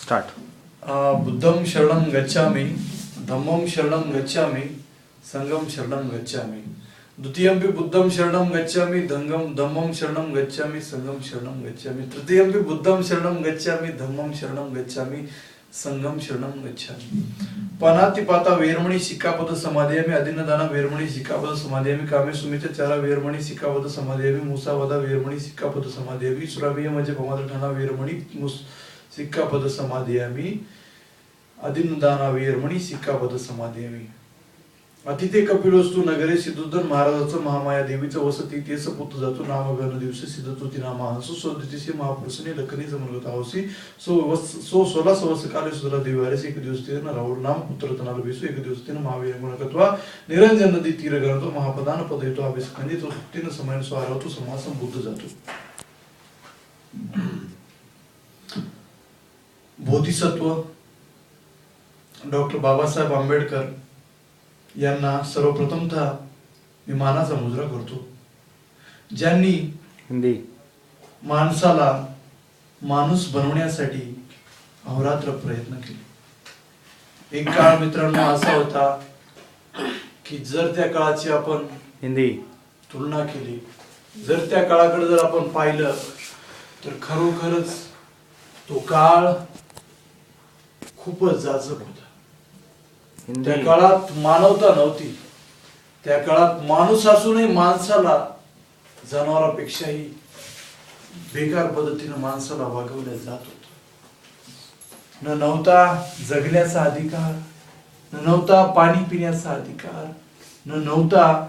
Start. बुद्धं शरणं गच्छामि, धम्मं शरणं गच्छामि, संघं शरणं गच्छामि. द्वितीयंपि बुद्धं शरणं गच्छामि, धम्मं शरणं गच्छामि, संघं शरणं गच्छामि. तृतीयंपि बुद्धं शरणं गच्छामि, धम्मं शरणं गच्छामि, संघं शरणं गच्छामि. पानातिपाता वेरमणी सिक्कापद समाधियामि, अदिन्नदाना वेरमणी सिक्कापद समाधियामि, कामे सुमित चारा वेरमणी सिक्कापद समाधियामि, मुसावदा वेरमणी सिक्कापद समाधियामि, सुराभिय म्हणजे पमात्र ठाणा वेरमणी सिक्कापद समाधियामि, अदिन्नदाना वेरमणी सिक्कापद समाधियामि. अतिथे कपिलोस्तु नगरे सिद्धोदन महाराजाचं महामाया देवीचं वसती तेच पुत जातो नामगण दिवशी सिद्धतोती नामा हंसु स्वदितीसी महापुरुषने लखनी समर्गत आवसी सो 16 सवस काले सुधरा देवारेस एक दिवस तीन राहुल नाम पुत्र तनाल बेसु एक दिवस तीन महावीर गुणकत्वा निरंजन नदी तीर गणतो महापदान पद येतो अभिसंधी तो तीन समय स्वारावतो समासम बुद्ध जातो. बोधिसत्व डॉक्टर बाबासाहेब आंबेडकर यांना सर्वप्रथमतः मी मानाचा मुजरा करतो, ज्यांनी हिंदी माणसाला माणूस बनवण्यासाठी अहोरात्र प्रयत्न केले. एक काळ मित्रांनो असा होता की जर त्या काळाची आपण हिंदी तुलना केली, जर त्या काळाकडे जर आपण पाहिलं तर खरोखरच तो काळ खूपच जाचक होता. त्या काळात मानवता नव्हती. त्या काळात माणूस असूनही माणसाला जनावरांपेक्षाही बेकार पद्धतीने माणसाला वागवले जात होत. न नव्हता जगण्याचा अधिकार, न नव्हता पाणी पिण्याचा अधिकार, न नव्हता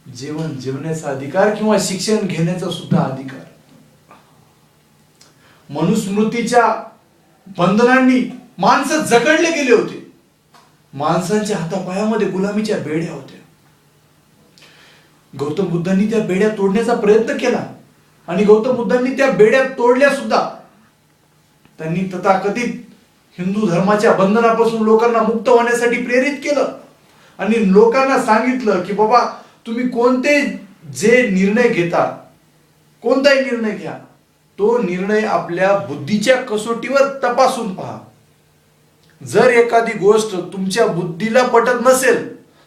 जेवण जेवण्याचा अधिकार किंवा शिक्षण घेण्याचा सुद्धा अधिकार. मनुस्मृतीच्या बंधनांनी माणसं जकडले गेले होते. माणसांच्या हातापायामध्ये गुलामीच्या बेड्या होत्या. गौतम बुद्धांनी त्या बेड्या तोडण्याचा प्रयत्न केला आणि गौतम बुद्धांनी त्या बेड्या तोडल्या सुद्धा. त्यांनी तथाकथित हिंदू धर्माच्या बंधनापासून लोकांना मुक्त होण्यासाठी प्रेरित केलं आणि लोकांना सांगितलं की बाबा तुम्ही कोणते जे निर्णय घेता, कोणताही निर्णय घ्या, तो निर्णय आपल्या बुद्धीच्या कसोटीवर तपासून पहा. जर एखादी गोष्ट तुमच्या बुद्धीला पटत नसेल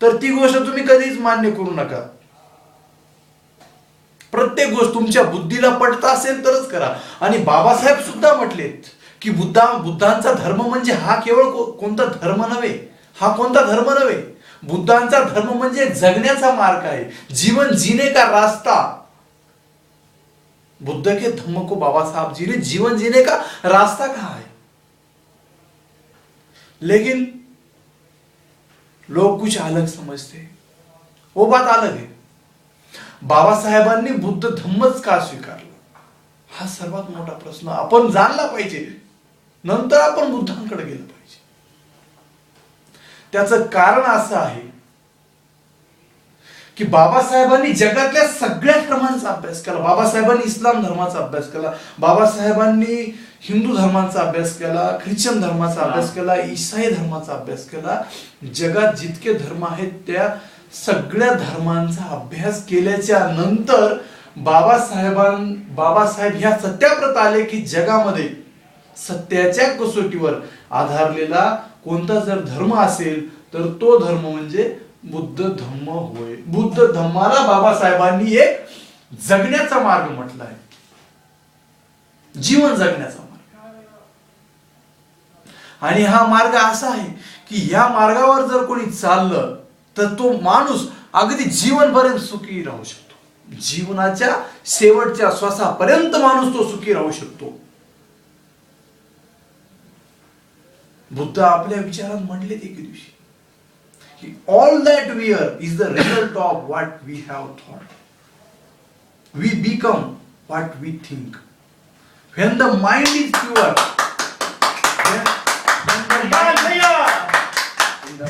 तर ती गोष्ट तुम्ही कधीच मान्य करू नका. प्रत्येक गोष्ट तुमच्या बुद्धीला पटत असेल तरच करा. आणि बाबासाहेब सुद्धा म्हटलेत की बुद्धांचा धर्म म्हणजे हा केवळ कोणता धर्म नव्हे, हा कोणता धर्म नव्हे. बुद्धांचा धर्म म्हणजे जगण्याचा मार्ग आहे, जीवन जीने का रास्ता. बुद्ध के धम्म को बाबा साहब जी ने जीवन जीने का रास्ता कहा है. लेकिन लोग कुछ अलग समझते, वो बात अलग है. बाबासाहेबांनी बुद्ध धम्मच का स्वीकारला, हा सर्वात मोठा प्रश्न आपण जाणला पाहिजे. नंतर आपण बुद्धांकडे गेलं पाहिजे. त्याचं कारण असं आहे की बाबासाहेबांनी जगातल्या सगळ्या धर्मांचा अभ्यास केला. बाबासाहेबांनी इस्लाम धर्माचा अभ्यास केला, बाबासाहेबांनी हिंदू धर्माचा अभ्यास केला, ख्रिश्चन धर्माचा अभ्यास केला, ईसाई धर्माचा अभ्यास केला. जगात जितके धर्म आहेत त्या सगळ्या धर्मांचा अभ्यास केल्याच्या नंतर बाबासाहेब ह्या सत्याप्रत आले की जगामध्ये सत्याच्या कसोटीवर आधारलेला कोणता जर धर्म असेल तर तो धर्म म्हणजे बुद्ध धम्म होय. बुद्ध धम्माला बाबासाहेबांनी एक जगण्याचा मार्ग म्हटला आहे, जीवन जगण्याचा मार्ग. आणि हा मार्ग असा आहे की या मार्गावर जर कोणी चाललं तर तो माणूस अगदी जीवनपर्यंत सुखी राहू शकतो. जीवनाच्या शेवटच्या श्वासापर्यंत माणूस तो सुखी राहू शकतो. बुद्ध आपल्या विचारात म्हणले एक दिवशी all that we are is the result of what we have thought. We become what we think. When the mind is pure,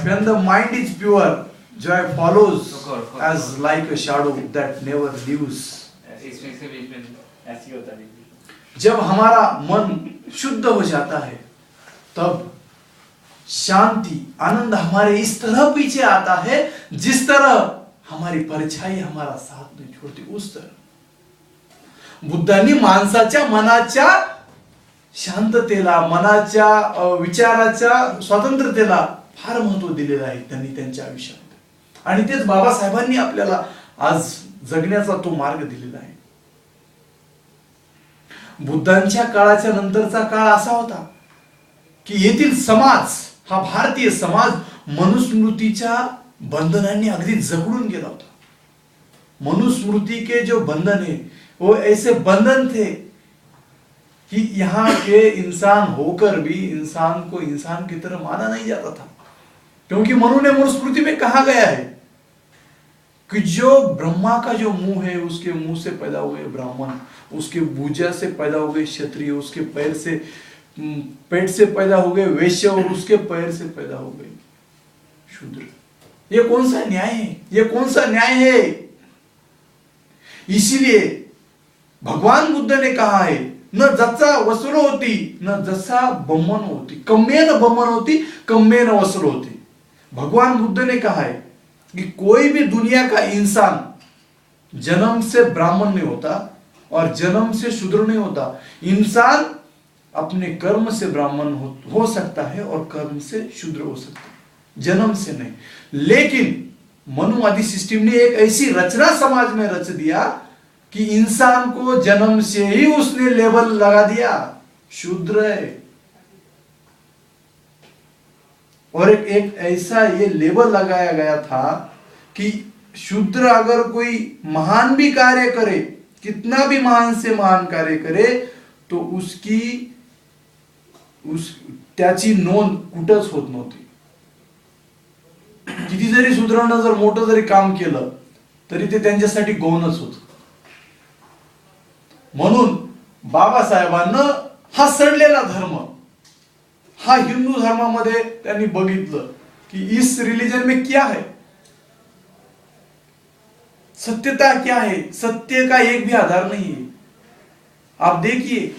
when the mind is pure, joy follows as like a shadow that never leaves. जब हमारा मन शुद्ध हो जाता है तब शांति आनंद हमारे इस तरह पीछे आता है जिस तरह हमारी परछाई हमारा साथ नहीं छोड़ती, उस तरह. बुद्धांनी माणसाच्या मनाच्या शांततेला, मनाच्या विचाराच्या स्वातंत्र्यतेला फार महत्व दिलेलं आहे त्यांनी त्यांच्या आयुष्यामध्ये. आणि तेच बाबासाहेबांनी आपल्याला आज जगण्याचा तो मार्ग दिलेला आहे. बुद्धांच्या काळाच्या नंतरचा काळ असा होता की येथील समाज, हा भारतीय समाज मनुस्मृतीच्या बंधनांनी अगदी जकड़ून गेला होता. मनुस्मृति के जो बंधन है वो ऐसे बंधन थे कि यहाँ के इंसान होकर भी इंसान को इंसान की तरह माना नहीं जाता था. क्योंकि मनु ने मनुस्मृति में कहा गया है कि जो ब्रह्मा का जो मुंह है उसके मुंह से पैदा हुए ब्राह्मण, उसके भुजा से पैदा हुए क्षत्रिय, उसके पैर से पेट से पैदा हो गए वैश्य और उसके पैर से पैदा हो गए शूद्र. ये कौन सा न्याय है? ये कौन सा न्याय है? इसीलिए भगवान बुद्ध ने कहा है न जसा वसुल होती न जसा बम्मन होती, कम्मेन बम्मन होती कम्मेन वसुल होती. भगवान बुद्ध ने कहा है कि कोई भी दुनिया का इंसान जन्म से ब्राह्मण नहीं होता और जन्म से शूद्र नहीं होता. इंसान अपने कर्म से ब्राह्मण हो सकता है और कर्म से शूद्र हो सकता है, जन्म से नहीं. लेकिन मनुवादी सिस्टम ने एक ऐसी रचना समाज में रच दिया कि इंसान को जन्म से ही उसने लेबल लगा दिया शूद्र है. और एक ऐसा ये लेबल लगाया गया था कि शूद्र अगर कोई महान भी कार्य करे, कितना भी महान से महान कार्य करे, तो त्याची नोंद कुठंच होत नव्हती. किती जरी शूद्रांना जर मोठं जरी काम केलं तरी ते त्यांच्यासाठी गौणच होत. म्हणून बाबासाहेबांना हा सडलेला धर्म, हा हिंदू धर्मामध्ये त्यांनी बघितलं कि इस रिलीजन में क्या है, सत्यता क्या है, सत्य का एक भी आधार नहीं है. आप देखिए,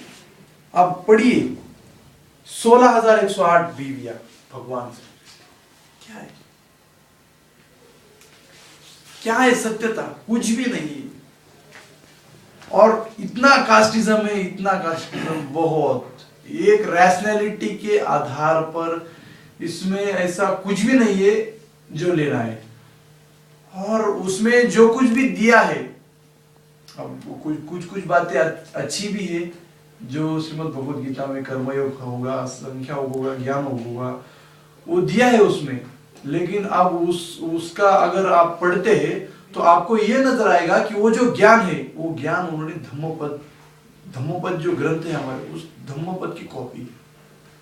आप पढ़िए 16,108 बीवियां भगवान से, क्या है, क्या है सत्यता? कुछ भी नहीं है. और इतना कास्टिज्म है, इतना कास्टिज्म, बहुत एक रैशनैलिटी के आधार पर इसमें ऐसा कुछ भी नहीं है जो लेना है. और उसमें जो कुछ भी दिया है, अब कुछ बातें अच्छी भी है जो श्रीमद् भगवद गीता में कर्मयोग होगा, संख्या होगा, ज्ञान होगा, वो दिया है उसमें. लेकिन अब उसका अगर आप पढ़ते हैं तो आपको ये नजर आएगा कि वो जो ज्ञान है, वो ज्ञान उन्होंने धम्मपद जो ग्रंथ है हमारे, उस धम्मपद की कॉपी.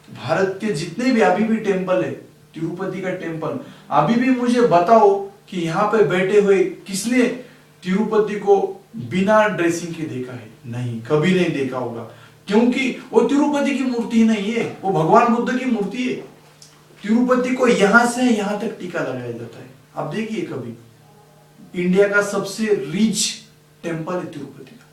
भारत के जितने भी अभी भी टेम्पल है, तिरुपति का टेम्पल, अभी भी मुझे बताओ कि यहाँ पे बैठे हुए किसने तिरुपति को बिना ड्रेसिंग के देखा है? नहीं, कभी नहीं देखा होगा. क्योंकि वो तिरुपति की मूर्ति नहीं है, वो भगवान बुद्ध की मूर्ति है. तिरुपति को यहां से यहां तक टीका लगाया जाता है. आप देखिए, कभी इंडिया का सबसे रिच टेम्पल है तिरुपति का.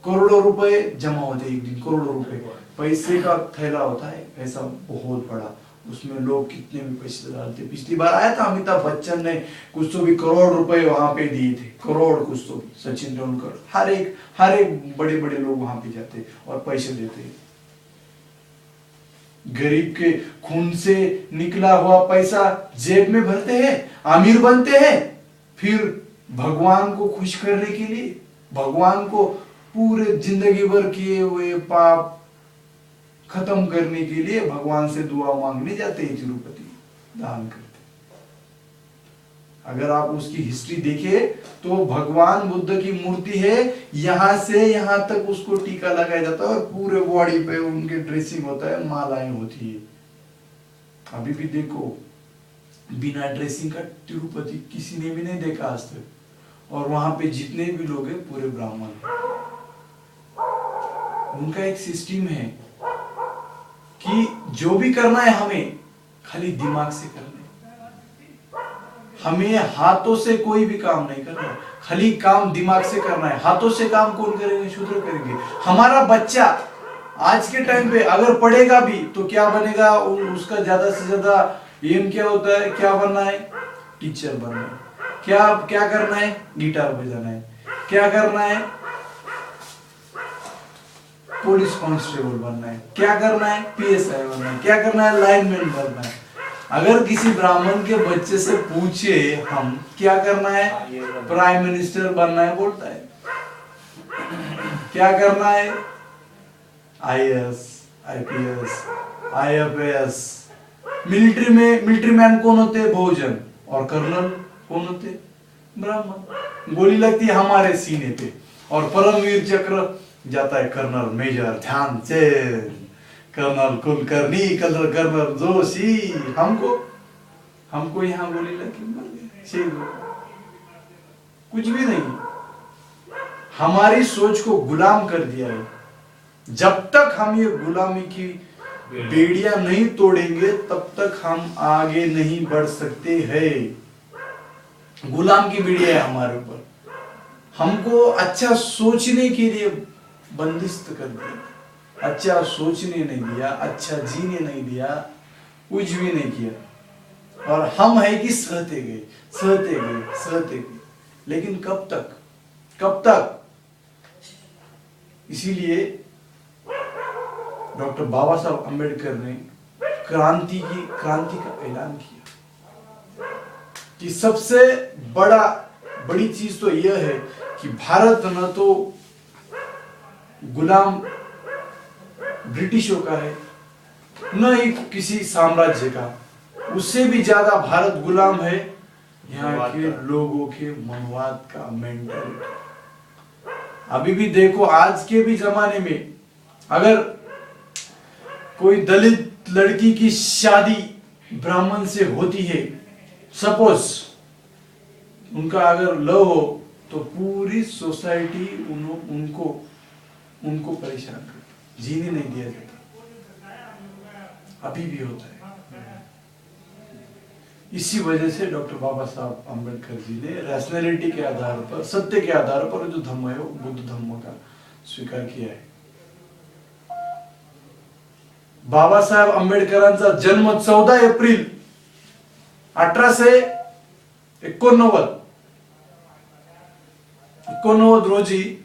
करोड़ों रुपए जमा होते हैं एक दिन, करोड़ों रुपए पैसे का थैला होता है ऐसा बहुत बड़ा, उसमें लोग कितने भी पैसे डालते. पिछली बार आया था अमिताभ बच्चन ने कुछ तो भी करोड़ रुपए वहां पे दिए थे, करोड़ कुछ तो भी. सचिन तेंदुलकर, हर एक बड़े बड़े लोग वहां पे जाते और पैसे देते. गरीब के खून से निकला हुआ पैसा जेब में भरते हैं, अमीर बनते हैं, फिर भगवान को खुश करने के लिए, भगवान को पूरे जिंदगी भर किए हुए पाप खत्म करने के लिए भगवान से दुआ मांगने जाते हैं, तिरुपति दान करते. अगर आप उसकी हिस्ट्री देखें तो भगवान बुद्ध की मूर्ति है, यहां से यहां तक उसको टीका लगाया जाता है और पूरे बॉडी पे उनके ड्रेसिंग होता है, मालाएं होती है. अभी भी देखो, बिना ड्रेसिंग का तिरुपति किसी ने भी नहीं देखा आज तक. और वहां पे जितने भी लोग हैं पूरे ब्राह्मण. उनका एक सिस्टम है कि जो भी करना है हमें खाली दिमाग से करना है, हमें हाथों से कोई भी काम नहीं करना है, खाली काम दिमाग से करना है. हाथों से काम कौन करेंगे? शूद्र करेंगे. हमारा बच्चा आज के टाइम पे अगर पढ़ेगा भी तो क्या बनेगा? उसका ज्यादा से ज्यादा एम क्या होता है? क्या बनना है? टीचर बनना है. क्या करना है? गिटार बजाना है. क्या करना है? पुलिस कांस्टेबल बनना है, क्या करना है, पीएसआई बनना है, क्या करना है, लाइनमैन बनना है। अगर किसी ब्राह्मण के बच्चे से पूछे हम क्या करना है, प्राइम मिनिस्टर बनना है बोलता है। क्या करना है, IAS, IPS, IFS. Military man कौन होते हैं, बहुजन, और कर्नल कौन होते, ब्राह्मण। गोली लगती है हमारे सीने पे और परमवीर चक्र जाता है colonel major Dhyan Chand, colonel Kulkarni, colonel Joshi. हमको यहाँ गोली लगी मर गए, शहीद हो गए। कुछ भी नहीं, हमारी सोच को गुलाम कर दिया है। जब तक हम ये गुलामी की बेड़ियां नहीं तोड़ेंगे तब तक हम आगे नहीं बढ़ सकते हैं। गुलाम की बेड़िया है हमारे ऊपर, हमको अच्छा सोचने के लिए बंदिस्त कर दिया, अच्छा सोचने नहीं दिया, अच्छा जीने नहीं दिया, कुछ भी नहीं किया। और हम है कि सहते गए। लेकिन कब तक? इसीलिए डॉक्टर बाबा साहब अम्बेडकर ने क्रांति का ऐलान किया कि सबसे बड़ी चीज तो यह है कि भारत न तो गुलाम ब्रिटिशों का है, न ही किसी साम्राज्य का, उससे भी ज्यादा भारत गुलाम है यहाँ के लोगों के मनवाद का, मेंटल। अभी भी देखो, आज के भी जमाने में अगर कोई दलित लड़की की शादी ब्राह्मण से होती है, सपोज उनका अगर लव हो, तो पूरी सोसाइटी उनको परेशान करती, जीने नहीं दिया जाता। अभी भी होता है। इसी वजह से डॉक्टर बाबा साहब अम्बेडकर जी ने रैशनैलिटी के आधार पर, सत्य के आधार पर जो धम्म है वो बुद्ध धम्म का स्वीकार किया है। बाबा साहेब आंबेडकरांचा जन्म 14 एप्रिल 1889 रोजी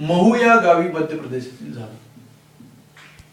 महू या गावी मध्य प्रदेशातील झाला।